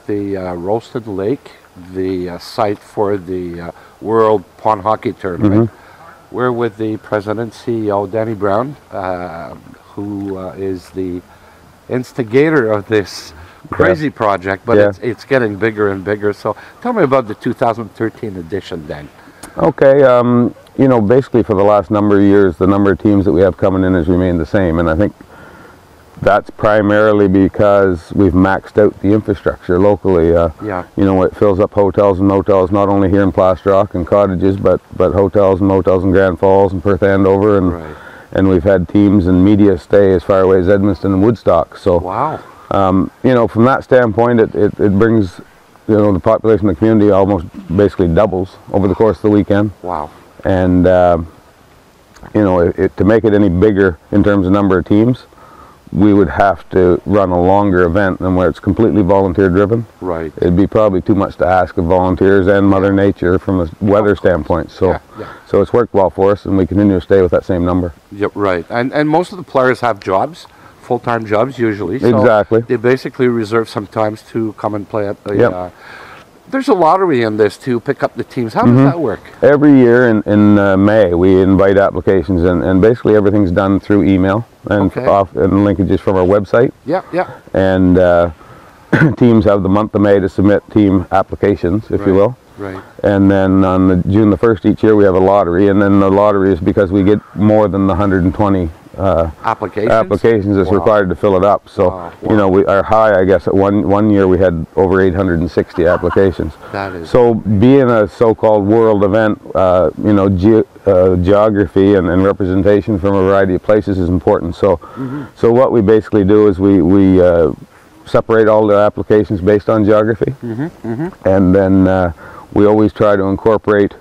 the Roasted Lake, the site for the World Pond Hockey Tournament. We're with the President CEO, Danny Brown, who is the instigator of this crazy project, but it's getting bigger and bigger. So tell me about the 2013 edition, Dan. Okay, you know, basically for the last number of years, the number of teams that we have coming in has remained the same, and I think that's primarily because we've maxed out the infrastructure locally. You know, it fills up hotels and motels, not only here in Plaster Rock and cottages, but hotels and motels in Grand Falls and Perth Andover, and and we've had teams and media stay as far away as Edmundston and Woodstock. So, you know, from that standpoint, it brings, you know, the population of the community almost basically doubles over the course of the weekend. And you know, to make it any bigger in terms of number of teams, we would have to run a longer event than where it's completely volunteer driven. It'd be probably too much to ask of volunteers and Mother Nature from a weather standpoint. So so it's worked well for us, and we continue to stay with that same number. And most of the players have jobs, full-time jobs usually. So they basically reserve some times to come and play at the there's a lottery in this to pick up the teams. How does that work? Every year in May, we invite applications, and basically everything's done through email and and linkages from our website. And teams have the month of May to submit team applications, if you will. And then on June the 1st each year, we have a lottery, and then the lottery is because we get more than the 120 applications that's required to fill it up. So you know, we are high, I guess. At one year we had over 860 applications. So being a so-called world event, you know, geography and representation from a variety of places is important. So so what we basically do is we separate all the applications based on geography, and then we always try to incorporate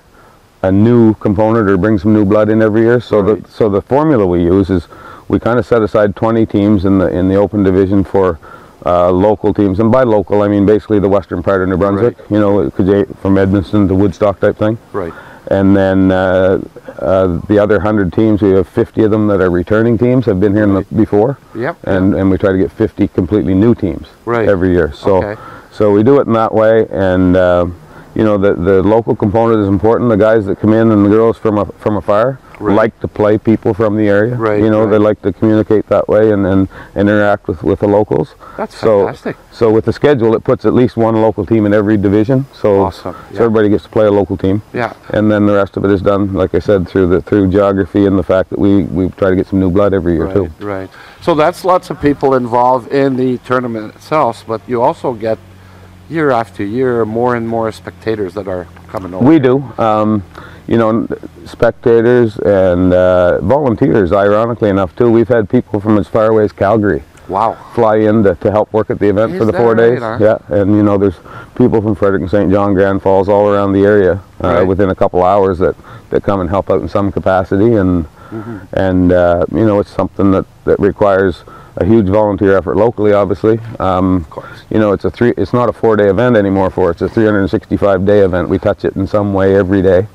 a new component or bring some new blood in every year. So the formula we use is we kind of set aside 20 teams in the open division for local teams, and by local I mean basically the western part of New Brunswick. You know, from Edmundston to Woodstock type thing. And then the other 100 teams, we have 50 of them that are returning teams, have been here before. And we try to get 50 completely new teams every year. So so we do it in that way, and you know, the local component is important. The guys that come in and the girls from afar like to play people from the area. You know, they like to communicate that way and interact with the locals. That's fantastic. So with the schedule, it puts at least one local team in every division. So so everybody gets to play a local team. And then the rest of it is done, like I said, through geography and the fact that we try to get some new blood every year too. So that's lots of people involved in the tournament itself, but you also get year after year more and more spectators that are coming over. We do. You know, spectators and volunteers, ironically enough too. We've had people from as far away as Calgary fly in to help work at the event for the 4 days. And you know, there's people from Frederick and St. John, Grand Falls, all around the area within a couple hours that come and help out in some capacity, and you know, it's something that requires a huge volunteer effort locally, obviously. You know, it's not a 4-day event anymore for us. It's a 365-day event. We touch it in some way every day.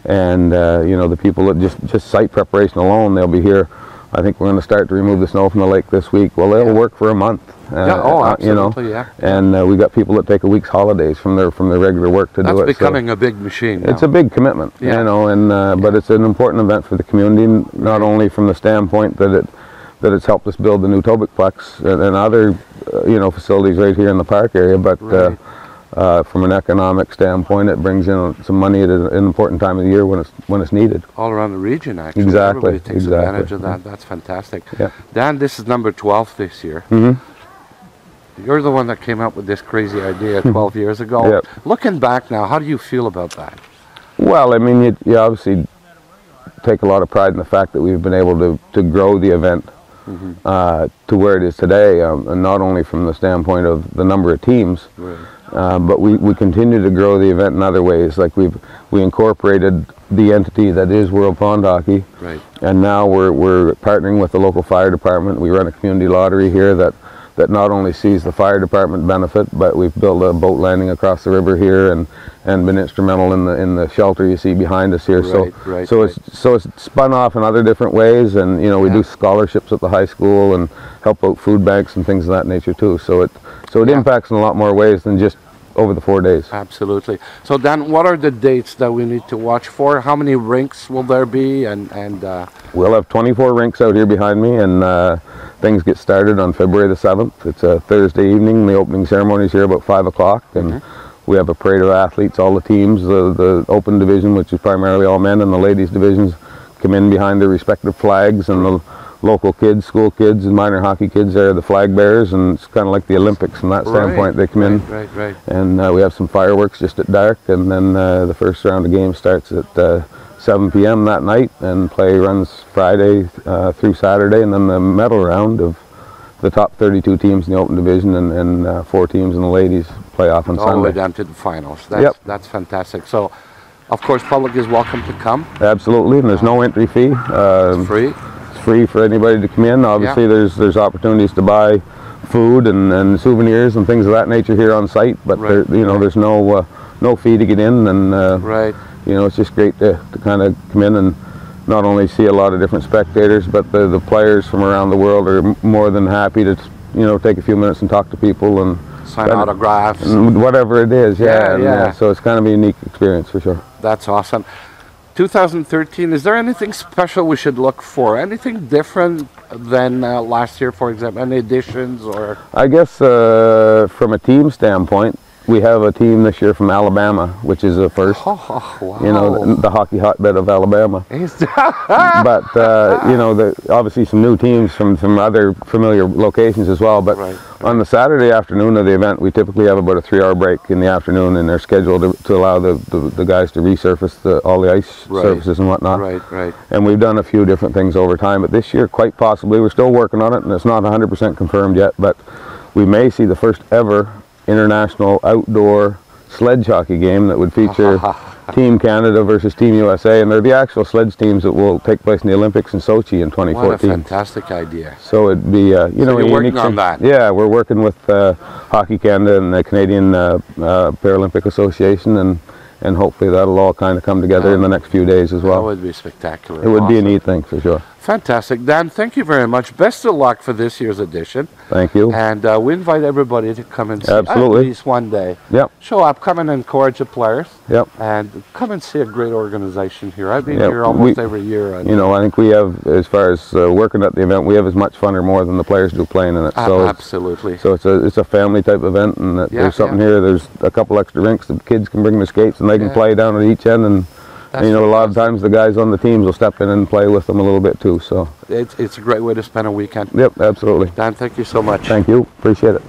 And you know, the people that just site preparation alone, they'll be here. I think we're going to start to remove the snow from the lake this week. Well, they'll work for a month. You know, and we got people that take a week's holidays from their regular work to do it. That's becoming a big machine now. It's a big commitment, you know, and but it's an important event for the community, not only from the standpoint that it's helped us build the new Tobicplex and other you know, facilities right here in the park area, but from an economic standpoint, it brings in some money at an important time of the year when it's needed. All around the region, actually. Everybody takes advantage of that. That's fantastic. Dan, this is number 12 this year. You're the one that came up with this crazy idea 12 years ago. Looking back now, how do you feel about that? Well, I mean, you obviously take a lot of pride in the fact that we've been able to grow the event to where it is today, and not only from the standpoint of the number of teams, but we continue to grow the event in other ways. Like we incorporated the entity that is World Pond Hockey, and now we're partnering with the local fire department. We run a community lottery here that not only sees the fire department benefit, but we've built a boat landing across the river here and been instrumental in the shelter you see behind us here. So it's spun off in other different ways, and you know, we do scholarships at the high school and help out food banks and things of that nature too. So So it impacts in a lot more ways than just over the 4 days. Absolutely. So Dan, what are the dates that we need to watch for? How many rinks will there be? And we'll have 24 rinks out here behind me, and things get started on February the 7th. It's a Thursday evening. The opening ceremony is here about 5 o'clock, and we have a parade of athletes. All the teams, the open division, which is primarily all men, and the ladies divisions come in behind their respective flags, and the local kids, school kids, and minor hockey kids are the flag bearers, and it's kind of like the Olympics from that standpoint. They come in, and we have some fireworks just at dark, and then the first round of games starts at 7 p.m. that night, and play runs Friday through Saturday, and then the medal round of the top 32 teams in the open division and 4 teams in the ladies playoff on Sunday. All the way down to the finals. That's fantastic. So, of course, public is welcome to come. Absolutely, and there's no entry fee. It's free. Free for anybody to come in. Obviously there's opportunities to buy food and souvenirs and things of that nature here on site, but there's no fee to get in, and it's just great to kind of come in and not only see a lot of different spectators, but the players from around the world are more than happy to take a few minutes and talk to people and sign autographs and whatever it is. So it's kind of a unique experience for sure. That's awesome. 2013, is there anything special we should look for? Anything different than last year, for example? Any additions? Or I guess from a team standpoint, we have a team this year from Alabama, which is a first. Oh, wow. The hockey hotbed of Alabama. But obviously some new teams from other familiar locations as well. But on the Saturday afternoon of the event, we typically have about a 3-hour break in the afternoon, and they're scheduled to allow the guys to resurface all the ice surfaces and whatnot. And we've done a few different things over time, but this year, quite possibly, we're still working on it, and it's not 100% confirmed yet, but we may see the first ever international outdoor sledge hockey game that would feature Team Canada versus Team USA, and they're the actual sledge teams that will take place in the Olympics in Sochi in 2014. What a fantastic idea. So it'd be, so you're working on that? Yeah, we're working with Hockey Canada and the Canadian Paralympic Association, and hopefully that'll all kind of come together in the next few days as well. That would be spectacular. It would be a neat thing for sure. Fantastic. Dan, thank you very much. Best of luck for this year's edition. Thank you. And we invite everybody to come and see at least one day. Show up, come and encourage the players. And come and see a great organization here. I've been here almost every year. I think we have, as far as working at the event, we have as much fun or more than the players do playing in it. So absolutely. So it's a family type event, and there's something here. There's a couple extra rinks. The kids can bring their skates and they can play down at each end, and a lot of times the guys on the teams will step in and play with them a little bit too. So it's a great way to spend a weekend. Yep, absolutely. Dan, thank you so much. Thank you. Appreciate it.